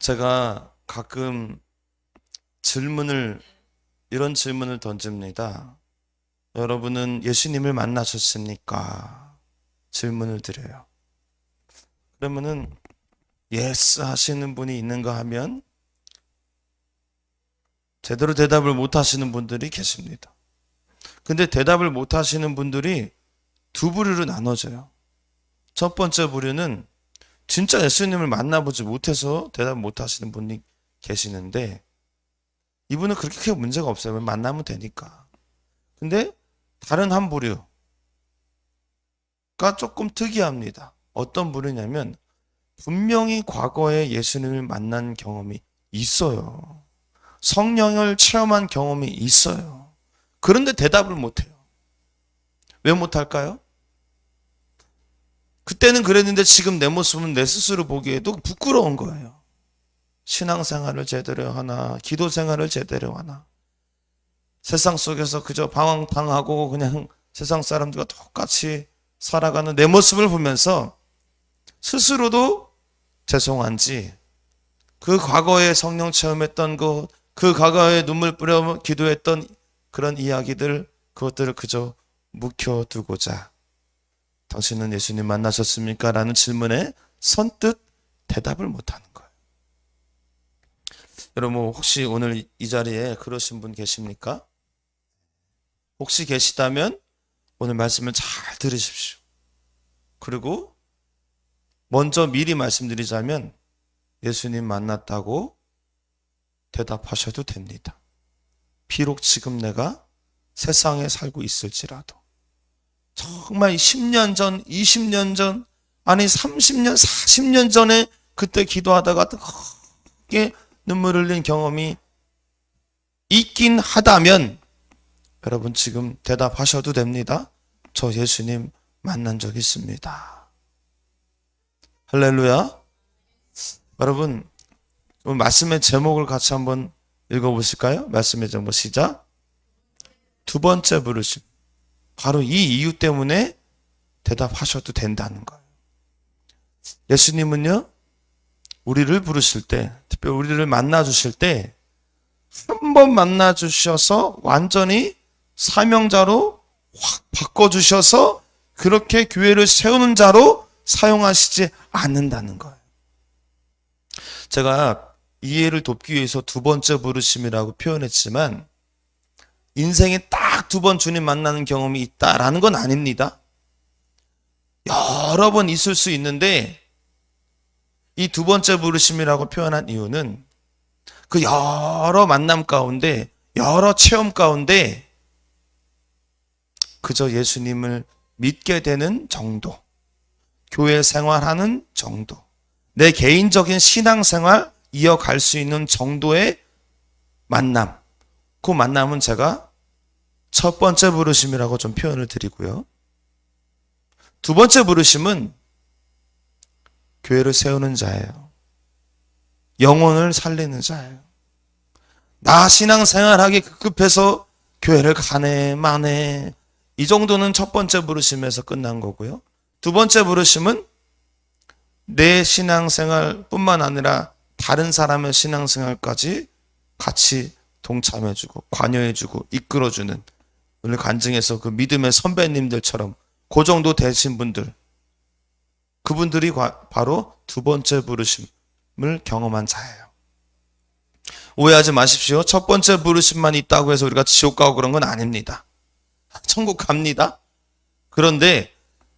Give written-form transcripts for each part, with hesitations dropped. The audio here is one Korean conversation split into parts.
제가 가끔 이런 질문을 던집니다. 여러분은 예수님을 만나셨습니까? 질문을 드려요. 그러면은 예스 하시는 분이 있는가 하면 제대로 대답을 못 하시는 분들이 계십니다. 근데 대답을 못 하시는 분들이 두 부류로 나눠져요. 첫 번째 부류는 진짜 예수님을 만나보지 못해서 대답 못 하시는 분이 계시는데 이분은 그렇게 크게 문제가 없어요. 만나면 되니까. 근데 다른 한 부류가 조금 특이합니다. 어떤 부류냐면 분명히 과거에 예수님을 만난 경험이 있어요. 성령을 체험한 경험이 있어요. 그런데 대답을 못해요. 왜 못할까요? 그때는 그랬는데 지금 내 모습은 내 스스로 보기에도 부끄러운 거예요. 신앙생활을 제대로 하나, 기도생활을 제대로 하나. 세상 속에서 그저 방황당하고 그냥 세상 사람들과 똑같이 살아가는 내 모습을 보면서 스스로도 죄송한지 그 과거에 성령 체험했던 그 과거에 눈물 뿌려 기도했던 그런 이야기들 그것들을 그저 묵혀두고자 당신은 예수님 만나셨습니까? 라는 질문에 선뜻 대답을 못하는 거예요. 여러분 혹시 오늘 이 자리에 그러신 분 계십니까? 혹시 계시다면 오늘 말씀을 잘 들으십시오. 그리고 먼저 미리 말씀드리자면 예수님 만났다고 대답하셔도 됩니다. 비록 지금 내가 세상에 살고 있을지라도 정말 10년 전, 20년 전, 아니 30년, 40년 전에 그때 기도하다가 크게 눈물 흘린 경험이 있긴 하다면 여러분 지금 대답하셔도 됩니다. 저 예수님 만난 적 있습니다. 할렐루야. 여러분 오늘 말씀의 제목을 같이 한번 읽어보실까요? 말씀의 제목 시작. 두 번째 부르심. 바로 이 이유 때문에 대답하셔도 된다는 거예요. 예수님은요, 우리를 부르실 때, 특별히 우리를 만나주실 때, 한 번 만나주셔서 완전히 사명자로 확 바꿔주셔서 그렇게 교회를 세우는 자로 사용하시지 않는다는 거예요. 제가 이해를 돕기 위해서 두 번째 부르심이라고 표현했지만, 인생에 딱 두 번 주님 만나는 경험이 있다라는 건 아닙니다. 여러 번 있을 수 있는데 이 두 번째 부르심이라고 표현한 이유는 그 여러 만남 가운데 여러 체험 가운데 그저 예수님을 믿게 되는 정도, 교회 생활하는 정도, 내 개인적인 신앙생활 이어갈 수 있는 정도의 만남, 그 만남은 제가 첫 번째 부르심이라고 좀 표현을 드리고요. 두 번째 부르심은 교회를 세우는 자예요. 영혼을 살리는 자예요. 나 신앙생활하기 급급해서 교회를 가네 마네 이 정도는 첫 번째 부르심에서 끝난 거고요. 두 번째 부르심은 내 신앙생활뿐만 아니라 다른 사람의 신앙생활까지 같이 동참해주고 관여해주고 이끌어주는 오늘 간증에서 그 믿음의 선배님들처럼 그 정도 되신 분들 그분들이 바로 두 번째 부르심을 경험한 자예요. 오해하지 마십시오. 첫 번째 부르심만 있다고 해서 우리가 지옥 가고 그런 건 아닙니다. 천국 갑니다. 그런데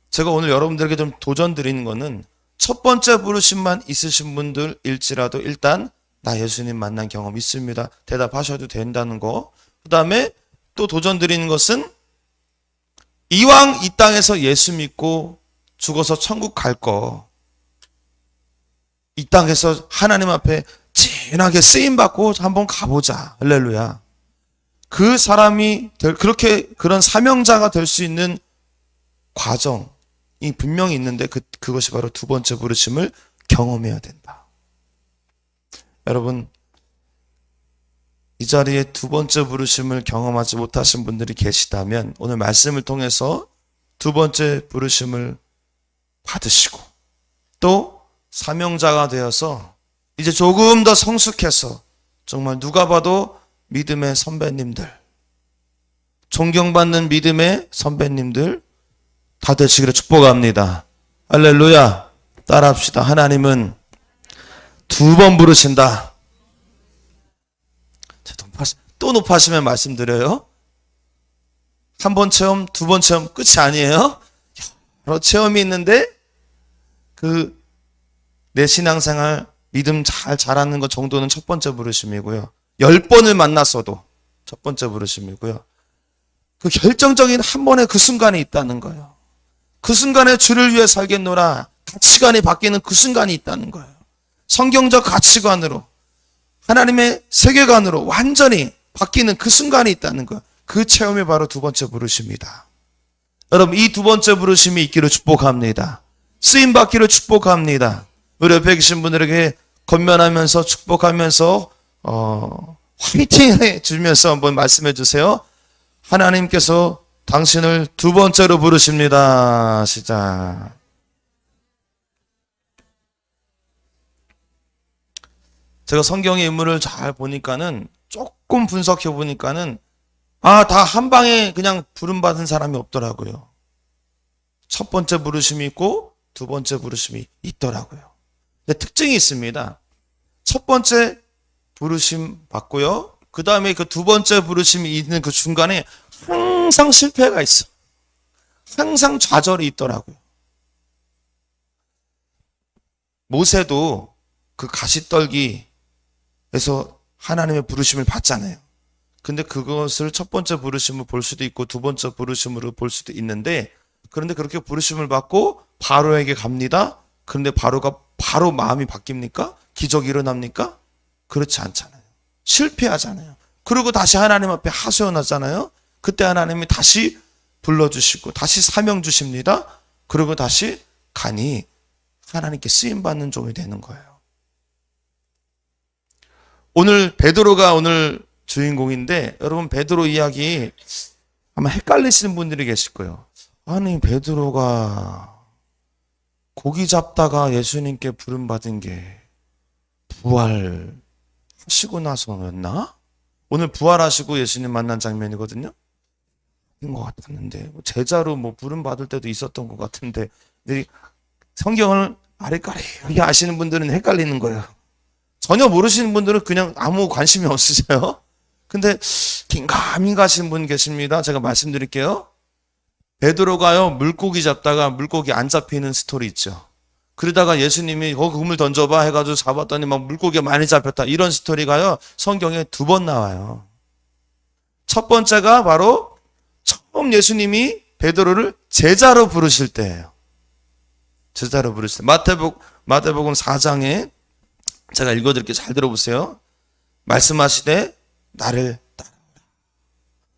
제가 오늘 여러분들에게 좀 도전 드리는 거는 첫 번째 부르심만 있으신 분들일지라도 일단 나 예수님 만난 경험 있습니다. 대답하셔도 된다는 거. 그 다음에 또 도전 드리는 것은 이왕 이 땅에서 예수 믿고 죽어서 천국 갈 거, 이 땅에서 하나님 앞에 진하게 쓰임받고 한번 가보자. 할렐루야. 그 사람이 그런 사명자가 될 수 있는 과정이 분명히 있는데 그것이 바로 두 번째 부르심을 경험해야 된다. 여러분, 이 자리에 두 번째 부르심을 경험하지 못하신 분들이 계시다면 오늘 말씀을 통해서 두 번째 부르심을 받으시고 또 사명자가 되어서 이제 조금 더 성숙해서 정말 누가 봐도 믿음의 선배님들, 존경받는 믿음의 선배님들 다 되시기를 축복합니다. 할렐루야. 따라합시다. 하나님은 2번 부르신다. 또 높아지면 말씀드려요. 한 번 체험, 2번 체험 끝이 아니에요. 여러 체험이 있는데 내 신앙생활 믿음 잘 자라는 것 정도는 첫 번째 부르심이고요. 10번을 만났어도 첫 번째 부르심이고요. 그 결정적인 한 번의 그 순간이 있다는 거예요. 그 순간에 주를 위해 살겠노라. 가치관이 바뀌는 그 순간이 있다는 거예요. 성경적 가치관으로, 하나님의 세계관으로 완전히 바뀌는 그 순간이 있다는 거예요. 그 체험이 바로 2번째 부르심이다. 여러분, 이 2번째 부르심이 있기를 축복합니다. 쓰임 받기를 축복합니다. 우리 옆에 계신 분들에게 건면하면서 축복하면서 화이팅 해주면서 한번 말씀해 주세요. 하나님께서 당신을 2번째로 부르십니다. 시작. 제가 성경의 인물을 잘 보니까는, 조금 분석해 보니까는 다 한 방에 그냥 부름받은 사람이 없더라고요. 첫 번째 부르심이 있고 2번째 부르심이 있더라고요. 근데 특징이 있습니다. 첫 번째 부르심 받고요. 그 다음에 그 2번째 부르심이 있는 그 중간에 항상 실패가 있어. 항상 좌절이 있더라고요. 모세도 그 가시떨기에서 하나님의 부르심을 받잖아요. 근데 그것을 첫 번째 부르심을 볼 수도 있고 2번째 부르심으로 볼 수도 있는데, 그런데 그렇게 부르심을 받고 바로에게 갑니다. 그런데 바로가 바로 마음이 바뀝니까? 기적이 일어납니까? 그렇지 않잖아요. 실패하잖아요. 그리고 다시 하나님 앞에 하소연하잖아요. 그때 하나님이 다시 불러주시고 다시 사명 주십니다. 그리고 다시 가니 하나님께 쓰임받는 종이 되는 거예요. 오늘 베드로가 오늘 주인공인데, 여러분 베드로 이야기 아마 헷갈리시는 분들이 계실 거예요. 아니, 베드로가 고기 잡다가 예수님께 부름받은 게 부활하시고 나서였나? 오늘 부활하시고 예수님 만난 장면이거든요. 인 것 같았는데 제자로 부름받을 때도 있었던 것 같은데, 성경을 아리까리 아시는 분들은 헷갈리는 거예요. 전혀 모르시는 분들은 그냥 아무 관심이 없으세요. 근데 긴가민가 하시는 분 계십니다. 제가 말씀드릴게요. 베드로가요, 물고기 잡다가 물고기 안 잡히는 스토리 있죠. 그러다가 예수님이 그물 던져봐 해가지고 잡았더니 막 물고기가 많이 잡혔다. 이런 스토리가요, 성경에 2번 나와요. 첫 번째가 바로 처음 예수님이 베드로를 제자로 부르실 때예요. 제자로 부르실 때. 마태복음 4장에 제가 읽어드릴게요. 잘 들어보세요. 말씀하시되 나를 따라오라.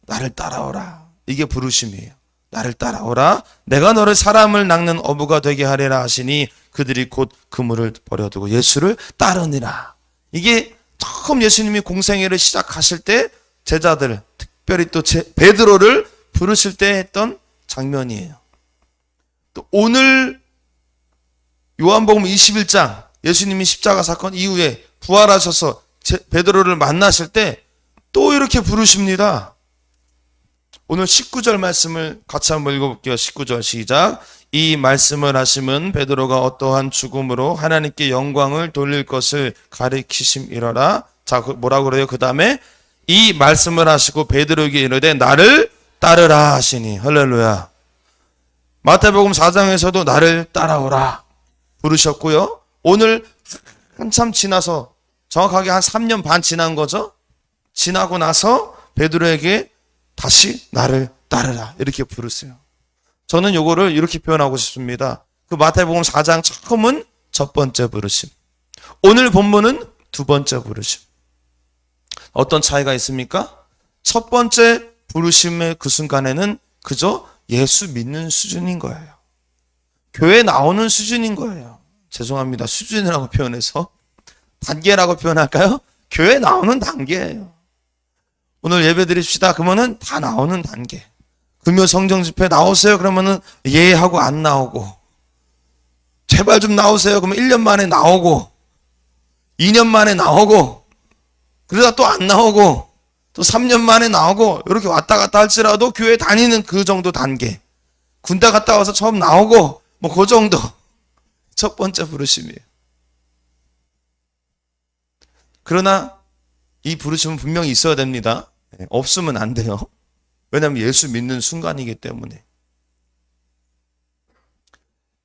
나를 따라오라. 이게 부르심이에요. 나를 따라오라. 내가 너를 사람을 낚는 어부가 되게 하리라 하시니 그들이 곧 그물을 버려두고 예수를 따르니라. 이게 처음 예수님이 공생애를 시작하실 때 제자들, 특별히 또 베드로를 부르실 때 했던 장면이에요. 또 오늘 요한복음 21장 예수님이 십자가 사건 이후에 부활하셔서 베드로를 만나실 때 또 이렇게 부르십니다. 오늘 19절 말씀을 같이 한번 읽어볼게요. 19절 시작. 이 말씀을 하심은 베드로가 어떠한 죽음으로 하나님께 영광을 돌릴 것을 가리키심이러라. 자, 뭐라고 그래요? 그 다음에 이 말씀을 하시고 베드로에게 이르되 나를 따르라 하시니. 할렐루야. 마태복음 4장에서도 나를 따라오라 부르셨고요. 오늘 한참 지나서 정확하게 한 3년 반 지난 거죠. 지나고 나서 베드로에게 다시 나를 따르라 이렇게 부르세요. 저는 요거를 이렇게 표현하고 싶습니다. 그 마태복음 4장 처음은 첫 번째 부르심, 오늘 본문은 2번째 부르심. 어떤 차이가 있습니까? 첫 번째 부르심의 그 순간에는 그저 예수 믿는 수준인 거예요. 교회 나오는 수준인 거예요. 죄송합니다. 수준이라고 표현해서 단계라고 표현할까요? 교회 나오는 단계예요. 오늘 예배 드립시다. 그러면은 다 나오는 단계. 금요 성경 집회 나오세요. 그러면은 예 하고 안 나오고, 제발 좀 나오세요. 그러면 1년 만에 나오고, 2년 만에 나오고 그러다 또 안 나오고 또 3년 만에 나오고 이렇게 왔다 갔다 할지라도 교회 다니는 그 정도 단계. 군대 갔다 와서 처음 나오고 뭐 그 정도. 첫 번째 부르심이에요. 그러나 이 부르심은 분명히 있어야 됩니다. 없으면 안 돼요. 왜냐하면 예수 믿는 순간이기 때문에.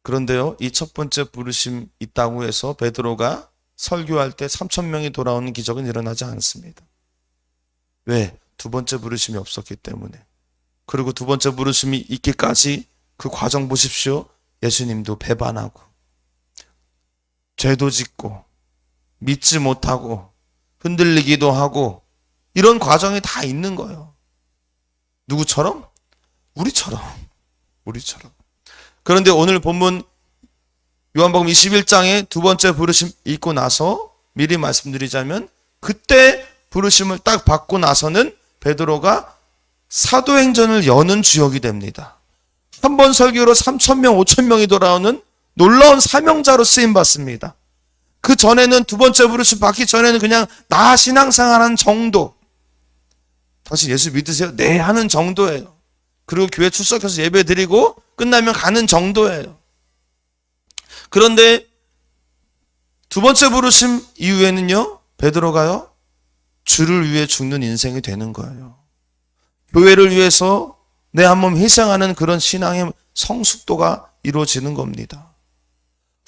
그런데요, 이 첫 번째 부르심 있다고 해서 베드로가 설교할 때 3,000명이 돌아오는 기적은 일어나지 않습니다. 왜? 두 번째 부르심이 없었기 때문에. 그리고 두 번째 부르심이 있기까지 그 과정 보십시오. 예수님도 배반하고 죄도 짓고 믿지 못하고 흔들리기도 하고 이런 과정이 다 있는 거예요. 누구처럼? 우리처럼. 그런데 오늘 본문 요한복음 21장의 두 번째 부르심 읽고 나서 미리 말씀드리자면 그때 부르심을 딱 받고 나서는 베드로가 사도행전을 여는 주역이 됩니다. 한 번 설교로 3,000명, 5,000명이 돌아오는 놀라운 사명자로 쓰임받습니다. 그 전에는 두 번째 부르심 받기 전에는 그냥 나 신앙생활하는 정도. 당신 예수 믿으세요? 네 하는 정도예요. 그리고 교회 출석해서 예배 드리고 끝나면 가는 정도예요. 그런데 두 번째 부르심 이후에는요, 베드로가요, 주를 위해 죽는 인생이 되는 거예요. 교회를 위해서 내 한 몸 희생하는 그런 신앙의 성숙도가 이루어지는 겁니다.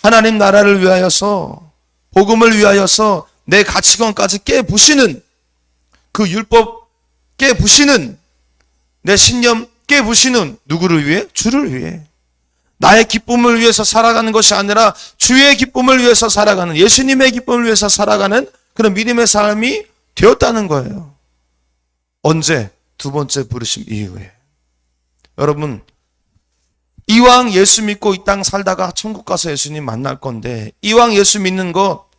하나님 나라를 위하여서, 복음을 위하여서 내 가치관까지 깨부시는, 그 율법 깨부시는, 내 신념 깨부시는, 누구를 위해? 주를 위해. 나의 기쁨을 위해서 살아가는 것이 아니라 주의 기쁨을 위해서 살아가는, 예수님의 기쁨을 위해서 살아가는 그런 믿음의 삶이 되었다는 거예요. 언제? 두 번째 부르심 이후에. 여러분, 이왕 예수 믿고 이 땅 살다가 천국 가서 예수님 만날 건데, 이왕 예수 믿는 거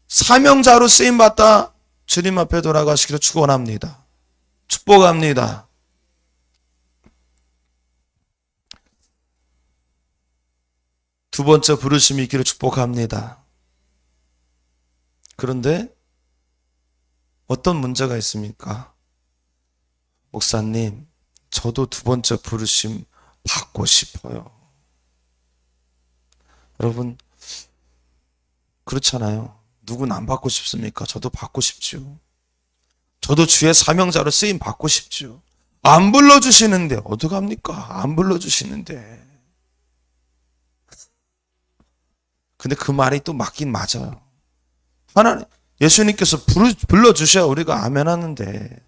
사명자로 쓰임받다 주님 앞에 돌아가시기를 축원합니다. 축복합니다. 두 번째 부르심이 있기를 축복합니다. 그런데 어떤 문제가 있습니까? 목사님, 저도 두 번째 부르심 받고 싶어요. 여러분, 그렇잖아요. 누구는 안 받고 싶습니까? 저도 받고 싶죠. 저도 주의 사명자로 쓰임 받고 싶죠. 안 불러주시는데 어떡합니까? 안 불러주시는데. 근데 그 말이 또 맞긴 맞아요. 하나님, 예수님께서 불러주셔야 우리가 아멘 하는데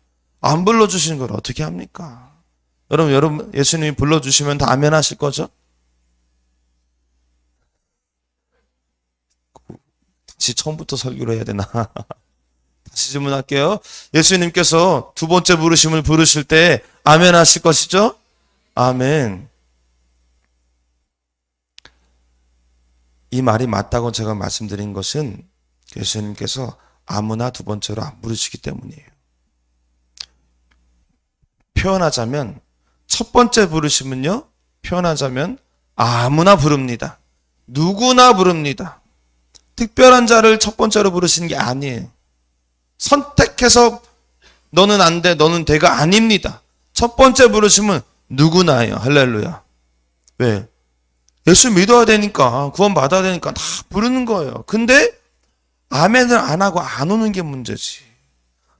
안 불러주시는 걸 어떻게 합니까? 여러분 예수님이 불러주시면 다 아멘 하실 거죠? 다시 처음부터 설교를 해야 되나? 다시 질문할게요. 예수님께서 두 번째 부르심을 부르실 때 아멘 하실 것이죠? 아멘. 이 말이 맞다고 제가 말씀드린 것은 예수님께서 아무나 두 번째로 안 부르시기 때문이에요. 표현하자면 첫 번째 부르심은요, 표현하자면 아무나 부릅니다. 누구나 부릅니다. 특별한 자를 첫 번째로 부르시는 게 아니에요. 선택해서 너는 안 돼, 너는 돼가 아닙니다. 첫 번째 부르심은 누구나예요. 할렐루야. 왜? 예수 믿어야 되니까, 구원 받아야 되니까 다 부르는 거예요. 근데 아멘을 안 하고 안 오는 게 문제지.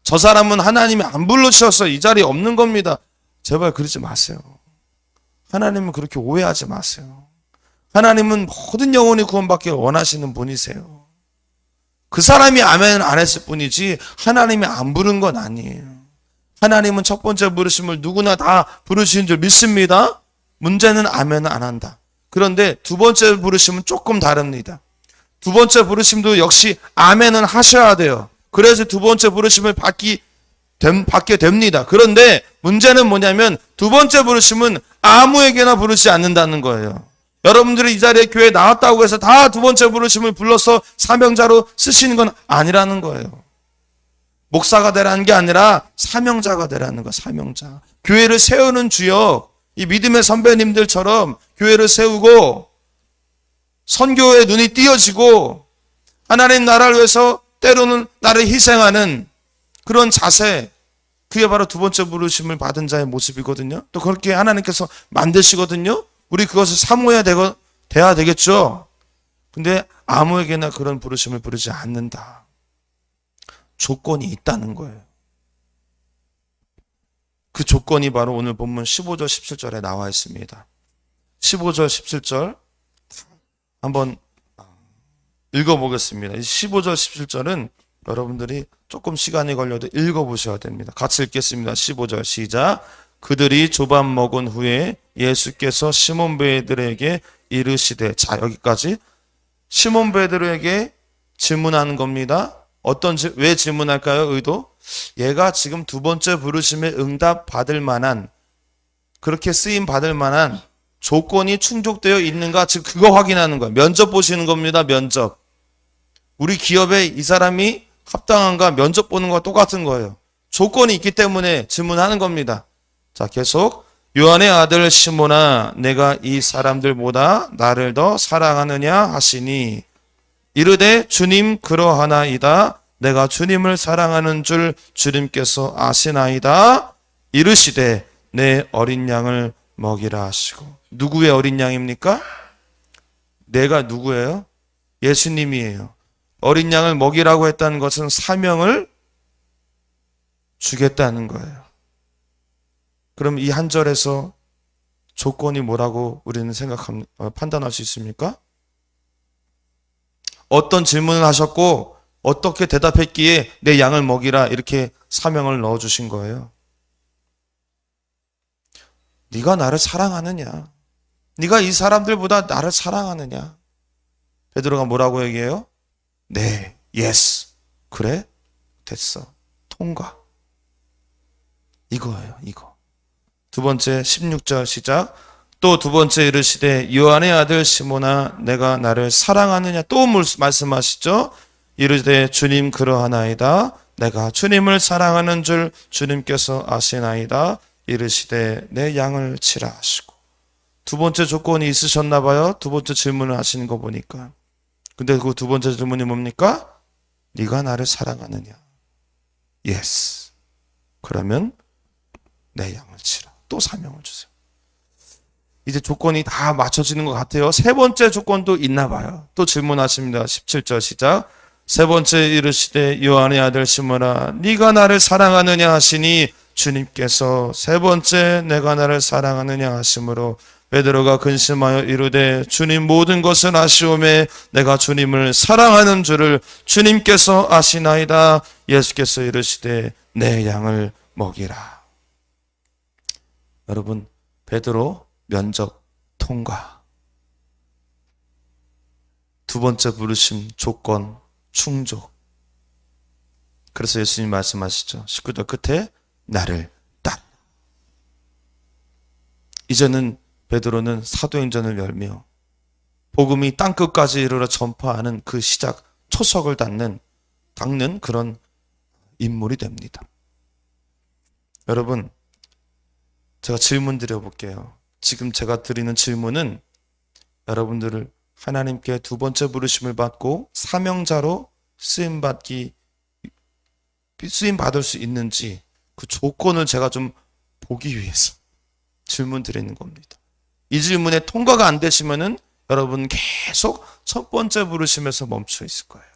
저 사람은 하나님이 안 불러주셔서 이 자리에 없는 겁니다. 제발 그러지 마세요. 하나님은 그렇게 오해하지 마세요. 하나님은 모든 영혼이 구원받기를 원하시는 분이세요. 그 사람이 아멘을 안 했을 뿐이지 하나님이 안 부른 건 아니에요. 하나님은 첫 번째 부르심을 누구나 다 부르시는 줄 믿습니다. 문제는 아멘을 안 한다. 그런데 두 번째 부르심은 조금 다릅니다. 두 번째 부르심도 역시 아멘은 하셔야 돼요. 그래서 두 번째 부르심을 받게 됩니다. 그런데 문제는 뭐냐면 두 번째 부르심은 아무에게나 부르지 않는다는 거예요. 여러분들이 이 자리에 교회에 나왔다고 해서 다 두 번째 부르심을 불러서 사명자로 쓰시는 건 아니라는 거예요. 목사가 되라는 게 아니라 사명자가 되라는 거예요. 사명자. 교회를 세우는 주역, 이 믿음의 선배님들처럼 교회를 세우고 선교에 눈이 띄어지고 하나님 나라를 위해서 때로는 나를 희생하는 그런 자세, 그게 바로 두 번째 부르심을 받은 자의 모습이거든요. 또 그렇게 하나님께서 만드시거든요. 우리 그것을 사모해야 돼야 되겠죠. 근데 아무에게나 그런 부르심을 부르지 않는다. 조건이 있다는 거예요. 그 조건이 바로 오늘 본문 15절 17절에 나와 있습니다. 15절 17절 한번 읽어보겠습니다. 15절 17절은 여러분들이 조금 시간이 걸려도 읽어보셔야 됩니다. 같이 읽겠습니다. 15절 시작. 그들이 조밥 먹은 후에 예수께서 시몬 베드로에게 이르시되, 자, 여기까지 시몬 베드로에게 질문하는 겁니다. 왜 질문할까요? 의도? 얘가 지금 두 번째 부르심에 응답 받을 만한, 그렇게 쓰임 받을 만한 조건이 충족되어 있는가? 지금 그거 확인하는 거예요. 면접 보시는 겁니다. 면접. 우리 기업에 이 사람이 합당한가 면접 보는 거와 똑같은 거예요. 조건이 있기 때문에 질문하는 겁니다. 자, 계속. 요한의 아들 시몬아, 내가 이 사람들보다 나를 더 사랑하느냐 하시니 이르되 주님 그러하나이다. 내가 주님을 사랑하는 줄 주님께서 아시나이다. 이르시되 내 어린 양을 먹이라 하시고. 누구의 어린 양입니까? 내가 누구예요? 예수님이에요. 어린 양을 먹이라고 했다는 것은 사명을 주겠다는 거예요. 그럼 이 한 절에서 조건이 뭐라고 우리는 판단할 수 있습니까? 어떤 질문을 하셨고 어떻게 대답했기에 내 양을 먹이라 이렇게 사명을 넣어주신 거예요. 네가 나를 사랑하느냐? 네가 이 사람들보다 나를 사랑하느냐? 베드로가 뭐라고 얘기해요? 네, yes. 그래? 됐어. 통과. 이거예요, 이거. 두 번째 16절 시작. 또 두 번째 이르시되 요한의 아들 시몬아, 내가 나를 사랑하느냐? 또 말씀하시죠. 이르시되 주님 그러하나이다. 내가 주님을 사랑하는 줄 주님께서 아시나이다. 이르시되 내 양을 치라 하시고. 두 번째 조건이 있으셨나 봐요. 두 번째 질문을 하시는 거 보니까. 근데 그 두 번째 질문이 뭡니까? 네가 나를 사랑하느냐? Yes. 그러면 내 양을 치라. 또 사명을 주세요. 이제 조건이 다 맞춰지는 것 같아요. 세 번째 조건도 있나 봐요. 또 질문하십니다. 17절 시작. 세 번째 이르시되 요한의 아들 시몬아, 네가 나를 사랑하느냐 하시니 주님께서 세 번째 내가 나를 사랑하느냐 하심으로 베드로가 근심하여 이르되 주님 모든 것을 아시오매 내가 주님을 사랑하는 줄을 주님께서 아시나이다. 예수께서 이르시되 내 양을 먹이라. 여러분, 베드로 면접 통과. 두 번째 부르심 조건 충족. 그래서 예수님 말씀하시죠. 19절 끝에 나를 따르라. 이제는 베드로는 사도행전을 열며 복음이 땅끝까지 이르러 전파하는 그 시작, 초석을 닦는 그런 인물이 됩니다. 여러분, 제가 질문 드려볼게요. 지금 제가 드리는 질문은 여러분들을 하나님께 두 번째 부르심을 받고 사명자로 쓰임받을 수 있는지 그 조건을 제가 좀 보기 위해서 질문 드리는 겁니다. 이 질문에 통과가 안 되시면은 여러분 계속 첫 번째 부르심에서 멈춰 있을 거예요.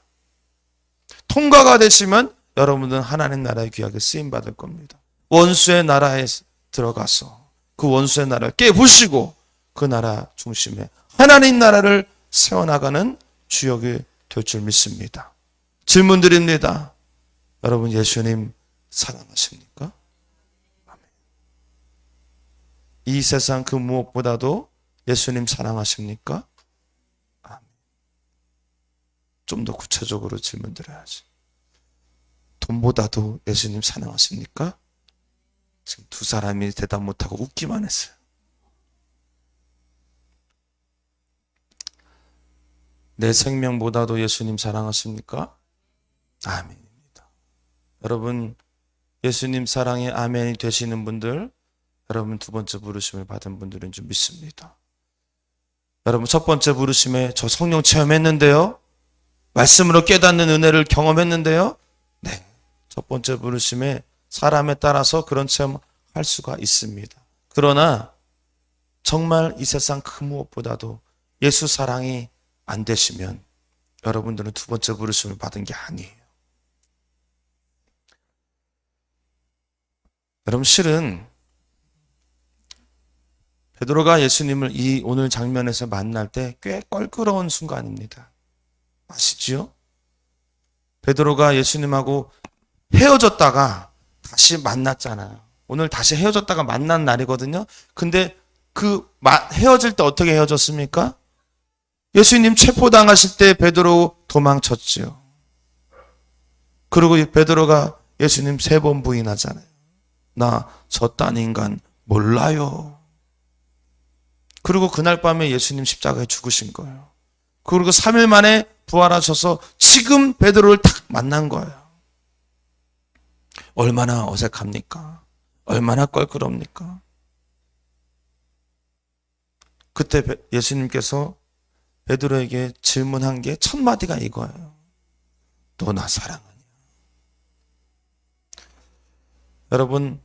통과가 되시면 여러분은 하나님 나라에 귀하게 쓰임받을 겁니다. 원수의 나라에 들어가서 그 원수의 나라를 깨부시고 그 나라 중심에 하나님 나라를 세워나가는 주역이 될 줄 믿습니다. 질문 드립니다. 여러분 예수님 사랑하십니까? 아멘. 이 세상 그 무엇보다도 예수님 사랑하십니까? 아멘. 좀 더 구체적으로 질문 드려야지. 돈보다도 예수님 사랑하십니까? 지금 두 사람이 대답 못하고 웃기만 했어요. 내 생명보다도 예수님 사랑하십니까? 아멘입니다. 여러분, 예수님 사랑에 아멘이 되시는 분들, 여러분 두 번째 부르심을 받은 분들인 줄 믿습니다. 여러분 첫 번째 부르심에 저 성령 체험했는데요. 말씀으로 깨닫는 은혜를 경험했는데요. 네. 첫 번째 부르심에 사람에 따라서 그런 체험할 수가 있습니다. 그러나 정말 이 세상 그 무엇보다도 예수 사랑이 안 되시면 여러분들은 두 번째 부르심을 받은 게 아니에요. 여러분, 실은 베드로가 예수님을 이 오늘 장면에서 만날 때 꽤 껄끄러운 순간입니다. 아시지요? 베드로가 예수님하고 헤어졌다가 다시 만났잖아요. 오늘 다시 헤어졌다가 만난 날이거든요. 근데 그 헤어질 때 어떻게 헤어졌습니까? 예수님 체포당하실 때 베드로 도망쳤지요. 그리고 베드로가 예수님 3번 부인하잖아요. 나 저딴 인간 몰라요. 그리고 그날 밤에 예수님 십자가에 죽으신 거예요. 그리고 3일 만에 부활하셔서 지금 베드로를 탁 만난 거예요. 얼마나 어색합니까? 얼마나 껄끄럽니까? 그때 예수님께서 베드로에게 질문한 게 첫 마디가 이거예요. 너 나 사랑하냐? 여러분,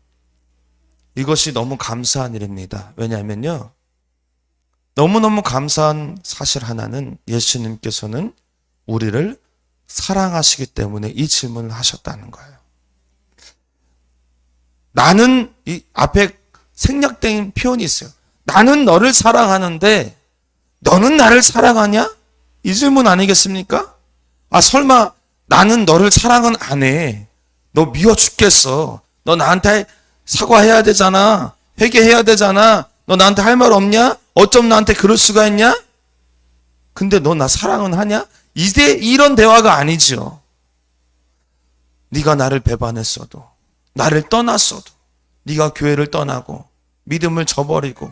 이것이 너무 감사한 일입니다. 왜냐하면요, 너무너무 감사한 사실 하나는 예수님께서는 우리를 사랑하시기 때문에 이 질문을 하셨다는 거예요. 나는, 이 앞에 생략된 표현이 있어요. 나는 너를 사랑하는데 너는 나를 사랑하냐? 이 질문 아니겠습니까? 아, 설마 나는 너를 사랑은 안 해. 너 미워 죽겠어. 너 나한테 사과해야 되잖아. 회개해야 되잖아. 너 나한테 할 말 없냐? 어쩜 나한테 그럴 수가 있냐? 근데 너 나 사랑은 하냐? 이제 이런 대화가 아니죠. 네가 나를 배반했어도, 나를 떠났어도, 네가 교회를 떠나고 믿음을 저버리고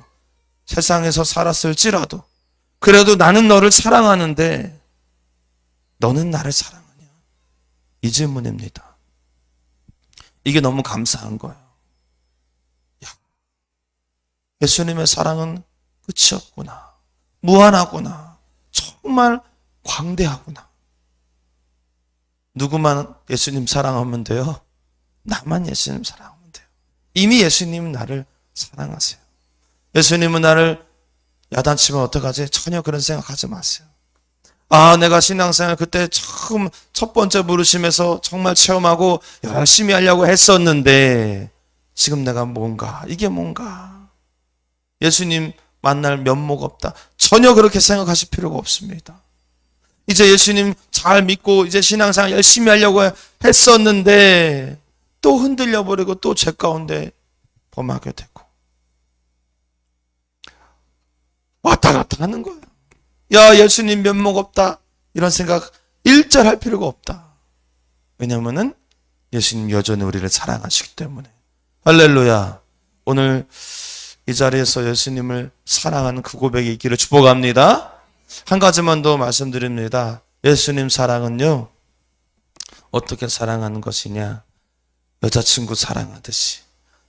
세상에서 살았을지라도 그래도 나는 너를 사랑하는데 너는 나를 사랑하냐? 이 질문입니다. 이게 너무 감사한 거예요. 야, 예수님의 사랑은 끝이 없구나. 무한하구나. 정말 광대하구나. 누구만 예수님 사랑하면 돼요? 나만 예수님 사랑하면 돼요. 이미 예수님은 나를 사랑하세요. 예수님은 나를 야단치면 어떡하지? 전혀 그런 생각하지 마세요. 아, 내가 신앙생활 그때 처음 첫 번째 부르심에서 정말 체험하고 열심히 하려고 했었는데 지금 내가 뭔가, 이게 뭔가. 예수님 만날 면목 없다. 전혀 그렇게 생각하실 필요가 없습니다. 이제 예수님 잘 믿고 이제 신앙생활 열심히 하려고 했었는데 또 흔들려 버리고 또 죄 가운데 범하게 되고 왔다 갔다 하는 거예요. 야, 예수님 면목 없다. 이런 생각 일절 할 필요가 없다. 왜냐하면은 예수님 여전히 우리를 사랑하시기 때문에. 할렐루야. 오늘 이 자리에서 예수님을 사랑하는 그 고백이 있기를 축복합니다. 한 가지만 더 말씀드립니다. 예수님 사랑은요, 어떻게 사랑하는 것이냐? 여자친구 사랑하듯이,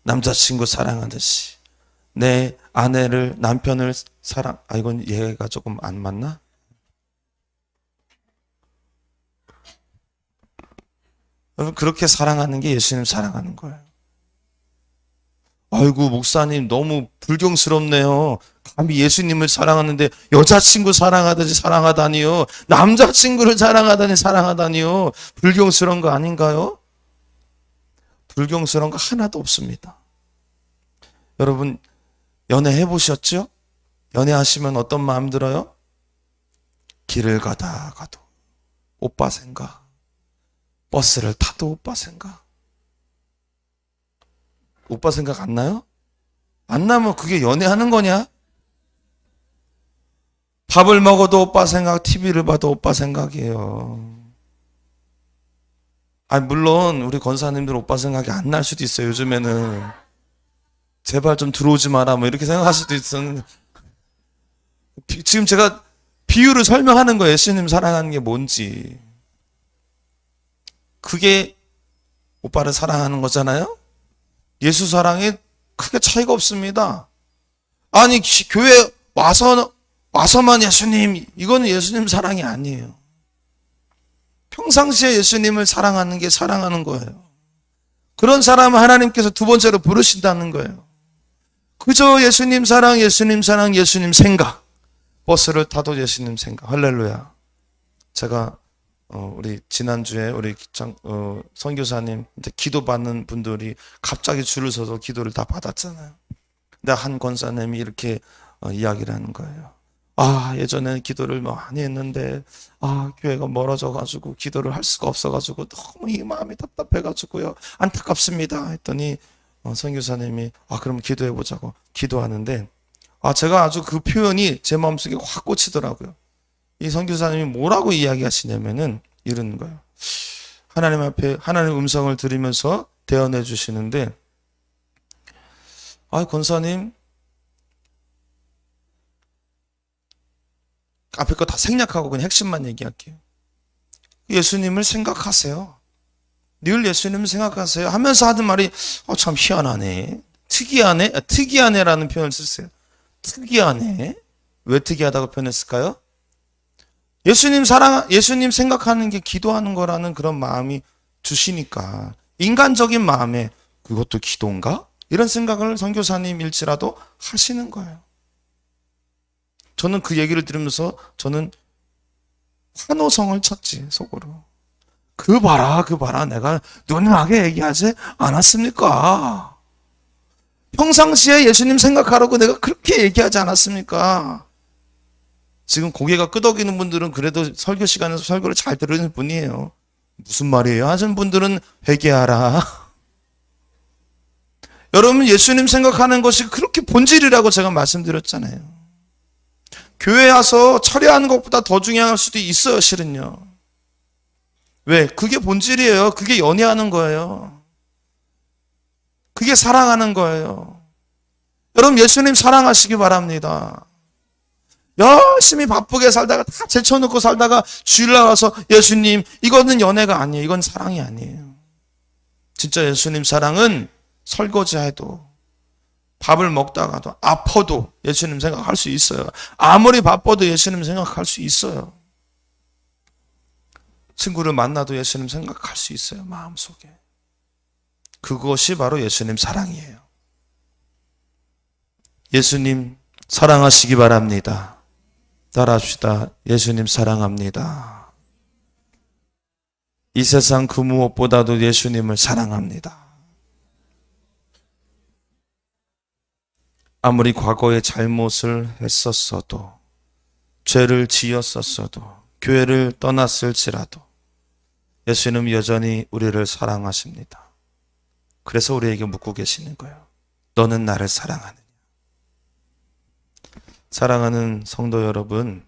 남자친구 사랑하듯이, 내 아내를, 남편을 이건 얘가 조금 안 맞나? 여러분, 그렇게 사랑하는 게 예수님 사랑하는 거예요. 아이고, 목사님 너무 불경스럽네요. 감히 예수님을 사랑하는데 여자친구 사랑하듯이 사랑하다니요. 남자친구를 사랑하다니요. 불경스러운 거 아닌가요? 불경스러운 거 하나도 없습니다. 여러분, 연애해 보셨죠? 연애하시면 어떤 마음 들어요? 길을 가다가도 오빠 생각, 버스를 타도 오빠 생각. 오빠 생각 안 나요? 안 나면 그게 연애하는 거냐? 밥을 먹어도 오빠 생각, TV를 봐도 오빠 생각이에요. 물론 우리 권사님들 오빠 생각이 안 날 수도 있어요. 요즘에는 제발 좀 들어오지 마라 뭐 이렇게 생각할 수도 있었는데, 지금 제가 비유를 설명하는 거예요. 예수님 사랑하는 게 뭔지. 그게 오빠를 사랑하는 거잖아요. 예수 사랑에 크게 차이가 없습니다. 아니, 교회 와서만 예수님, 이거는 예수님 사랑이 아니에요. 평상시에 예수님을 사랑하는 게 사랑하는 거예요. 그런 사람을 하나님께서 두 번째로 부르신다는 거예요. 그저 예수님 사랑, 예수님 사랑, 예수님 생각. 버스를 타도 예수님 생각. 할렐루야. 제가 우리 지난주에 우리 선교사님 기도 받는 분들이 갑자기 줄을 서서 기도를 다 받았잖아요. 근데 한 권사님이 이렇게 이야기를 하는 거예요. 예전에 기도를 많이 했는데 교회가 멀어져 가지고 기도를 할 수가 없어 가지고 너무 이 마음이 답답해 가지고요. 안타깝습니다. 했더니 선교사님이 그럼 기도해 보자고 기도하는데 제가 아주 그 표현이 제 마음속에 확 꽂히더라고요. 이 선교사님이 뭐라고 이야기하시냐면은 이러는 거예요. 하나님 앞에 하나님 음성을 들으면서 대언해 주시는데 권사님 앞에 거 다 생략하고 그냥 핵심만 얘기할게요. 예수님을 생각하세요. 늘 예수님을 생각하세요 하면서 하는 말이 참 희한하네. 특이하네라는 표현을 쓰세요. 특이하네. 왜 특이하다고 표현했을까요? 예수님 생각하는 게 기도하는 거라는 그런 마음이 주시니까 인간적인 마음에 그것도 기도인가? 이런 생각을 선교사님일지라도 하시는 거예요. 저는 그 얘기를 들으면서 저는 환호성을 쳤지, 속으로. 그 봐라 내가 누누하게 얘기하지 않았습니까? 평상시에 예수님 생각하라고 내가 그렇게 얘기하지 않았습니까? 지금 고개가 끄덕이는 분들은 그래도 설교 시간에서 설교를 잘 들으는 분이에요. 무슨 말이에요? 하시는 분들은 회개하라. 여러분, 예수님 생각하는 것이 그렇게 본질이라고 제가 말씀드렸잖아요. 교회 와서 철회하는 것보다 더 중요할 수도 있어요, 실은요. 왜? 그게 본질이에요. 그게 연애하는 거예요. 그게 사랑하는 거예요. 여러분, 예수님 사랑하시기 바랍니다. 열심히 바쁘게 살다가 다 제쳐놓고 살다가 주일 나와서 예수님, 이거는 연애가 아니에요. 이건 사랑이 아니에요. 진짜 예수님 사랑은 설거지해도 밥을 먹다가도 아파도 예수님 생각할 수 있어요. 아무리 바빠도 예수님 생각할 수 있어요. 친구를 만나도 예수님 생각할 수 있어요. 마음속에. 그것이 바로 예수님 사랑이에요. 예수님 사랑하시기 바랍니다. 따라합시다. 예수님 사랑합니다. 이 세상 그 무엇보다도 예수님을 사랑합니다. 아무리 과거에 잘못을 했었어도, 죄를 지었었어도, 교회를 떠났을지라도 예수님은 여전히 우리를 사랑하십니다. 그래서 우리에게 묻고 계시는 거예요. 너는 나를 사랑하느냐? 사랑하는 성도 여러분,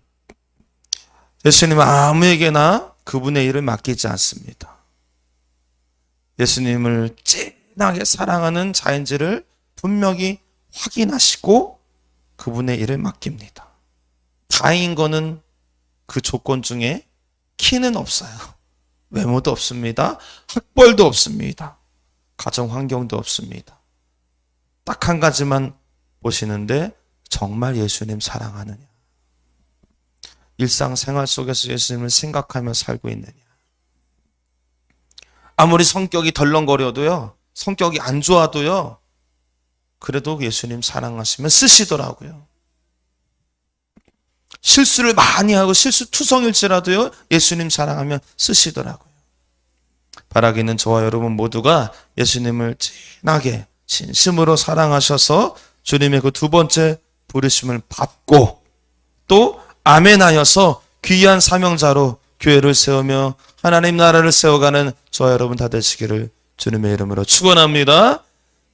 예수님은 아무에게나 그분의 일을 맡기지 않습니다. 예수님을 진하게 사랑하는 자인지를 분명히 확인하시고 그분의 일을 맡깁니다. 다행인 거는 그 조건 중에 키는 없어요. 외모도 없습니다. 학벌도 없습니다. 가정 환경도 없습니다. 딱 한 가지만 보시는데 정말 예수님 사랑하느냐? 일상생활 속에서 예수님을 생각하며 살고 있느냐? 아무리 성격이 덜렁거려도요, 성격이 안 좋아도요, 그래도 예수님 사랑하시면 쓰시더라고요. 실수를 많이 하고 실수투성일지라도요, 예수님 사랑하면 쓰시더라고요. 바라기는 저와 여러분 모두가 예수님을 진하게 진심으로 사랑하셔서 주님의 그 두 번째 부르심을 받고 또 아멘하여서 귀한 사명자로 교회를 세우며 하나님 나라를 세워가는 저와 여러분 다 되시기를 주님의 이름으로 축원합니다.